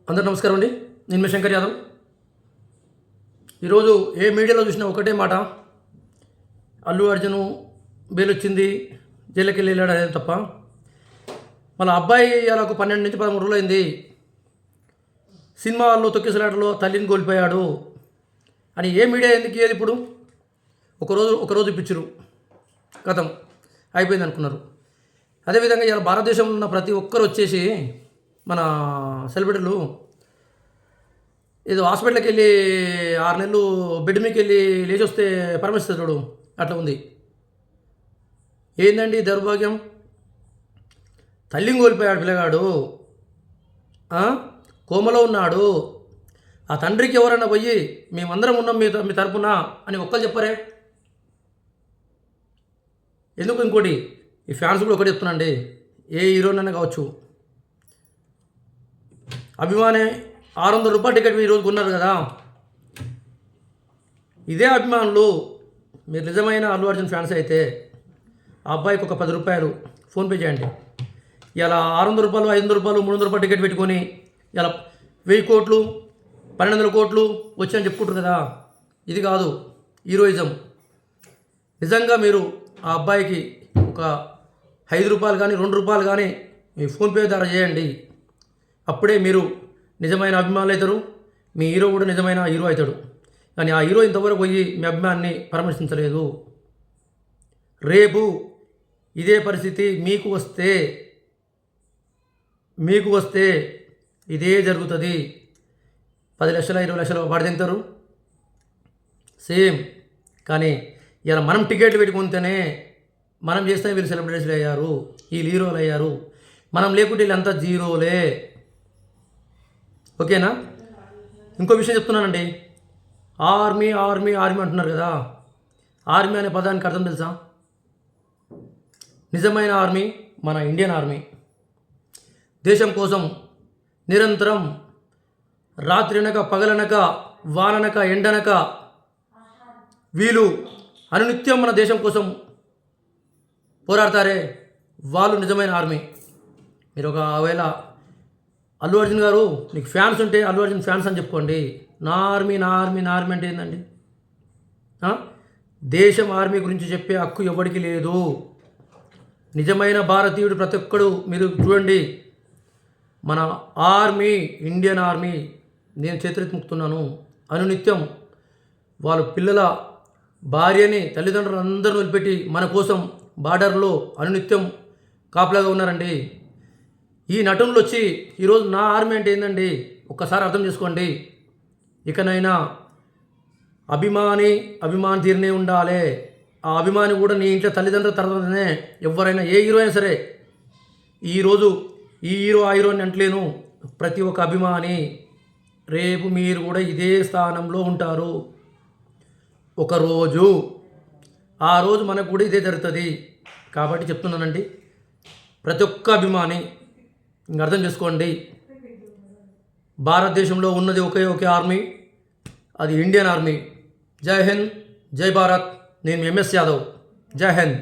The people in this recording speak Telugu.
అందరూ నమస్కారం అండి. నేను మీ శంకర్ యాదవ్. ఈరోజు ఏ మీడియాలో చూసినా ఒకటే మాట, అల్లు అర్జును బెయిల్ వచ్చింది, జైలుకి వెళ్ళాడు అనేది తప్ప, మళ్ళీ అబ్బాయి అలా 12 నుంచి 13 రోజులు అయింది, సినిమా వాళ్ళు తొక్కిసలాటలో తల్లిని కోల్పోయాడు అని ఏ మీడియా ఎందుకు ఏది ఇప్పుడు ఒకరోజు ఇప్పించరు, కథం అయిపోయింది అనుకున్నారు. అదేవిధంగా ఇలా భారతదేశంలో ఉన్న ప్రతి ఒక్కరు వచ్చేసి మన సెలబ్రిటీలు ఏదో హాస్పిటల్కి వెళ్ళి 6 నెలలు బెడ్ మీదకి వెళ్ళి లేచి వస్తే పరమేశ్వరుడు చూడు అట్లా ఉంది. ఏందండి దౌర్భాగ్యం? తల్లిని కోల్పోయాడు పిల్లగాడు, కోమలో ఉన్నాడు. ఆ తండ్రికి ఎవరైనా పోయి మేమందరం ఉన్నాం మీ తరపున అని ఒక్కరు చెప్పరే ఎందుకు? ఇంకోటి ఈ ఫ్యాన్స్ కూడా ఒకటి చెప్తున్నాండి, ఏ హీరోనైనా కావచ్చు, అభిమానే 600 రూపాయలు టికెట్ ఈరోజు కొన్నారు కదా, ఇదే అభిమానులు మీరు నిజమైన అల్లు అర్జున్ ఫ్యాన్స్ అయితే ఆ అబ్బాయికి ఒక 10 రూపాయలు ఫోన్పే చేయండి. ఇలా 600 రూపాయలు, 500 రూపాయలు, 300 రూపాయలు టికెట్ పెట్టుకొని ఇలా 1000 కోట్లు 1200 కోట్లు వచ్చాయని చెప్పుకుంటారు కదా. ఇది కాదు హీరోయిజం. నిజంగా మీరు ఆ అబ్బాయికి ఒక 5 రూపాయలు కానీ 2 రూపాయలు కానీ మీ ఫోన్పే ద్వారా చేయండి. అప్పుడే మీరు నిజమైన అభిమానులు అవుతారు, మీ హీరో కూడా నిజమైన హీరో అవుతాడు. కానీ ఆ హీరో ఇంతవరకు పోయి మీ అభిమానాన్ని పరామర్శించలేదు. రేపు ఇదే పరిస్థితి మీకు వస్తే ఇదే జరుగుతుంది. 10 లక్షలు 20 లక్షలు వాడి తింటారు సేమ్. కానీ ఇలా మనం టికెట్లు పెట్టుకుంటేనే మనం చేస్తే వీళ్ళు సెలబ్రిటీలు అయ్యారు, వీళ్ళు హీరోలు అయ్యారు. మనం లేకుంటే వీళ్ళంతా జీరోలే. ఓకేనా? ఇంకో విషయం చెప్తున్నానండి, ఆర్మీ ఆర్మీ ఆర్మీ అంటున్నారు కదా. ఆర్మీ అనే పదానికి అర్థం తెలుసా? నిజమైన ఆర్మీ మన ఇండియన్ ఆర్మీ. దేశం కోసం నిరంతరం రాత్రినక పగలనక వాననక ఎండనక వీళ్ళు అనునిత్యం మన దేశం కోసం పోరాడతారే, వాళ్ళు నిజమైన ఆర్మీ. మీరు ఒకవేళ అల్లు అర్జున్ గారు మీకు ఫ్యాన్స్ ఉంటే అల్లు అర్జున్ ఫ్యాన్స్ అని చెప్పుకోండి. నా ఆర్మీ అంటే ఏంటండి? దేశం ఆర్మీ గురించి చెప్పే హక్కు ఎవరికి లేదు. నిజమైన భారతీయుడు ప్రతి ఒక్కడు మీరు చూడండి, మన ఆర్మీ ఇండియన్ ఆర్మీ నేను చేతులెత్తుతున్నాను. అనునిత్యం వాళ్ళు పిల్లల భార్యని తల్లిదండ్రులు అందరూ వదిలిపెట్టి మన కోసం బార్డర్లో అనునిత్యం కాపలాగా ఉన్నారండి. ఈ నటులు వచ్చి ఈరోజు నా ఆర్మీ అంటే ఏందండి ఒక్కసారి అర్థం చేసుకోండి. ఇకనైనా అభిమాని తీరునే ఉండాలి. ఆ అభిమాని కూడా నీ ఇంట్లో తల్లిదండ్రుల తర్వాతనే ఎవరైనా ఏ హీరో అయినా సరే. ఈరోజు ఈ హీరో ఆ హీరో అని అంటలేను, ప్రతి ఒక్క అభిమాని రేపు మీరు కూడా ఇదే స్థానంలో ఉంటారు ఒకరోజు. ఆ రోజు మనకు కూడా ఇదే జరుగుతుంది. కాబట్టి చెప్తున్నానండి, ప్రతి ఒక్క అభిమాని ఇంక అర్థం చేసుకోండి, భారతదేశంలో ఉన్నది ఒకే ఆర్మీ, అది ఇండియన్ ఆర్మీ. జై హింద్, జై భారత్. నేను ఎంఎస్ యాదవ్. జై హింద్.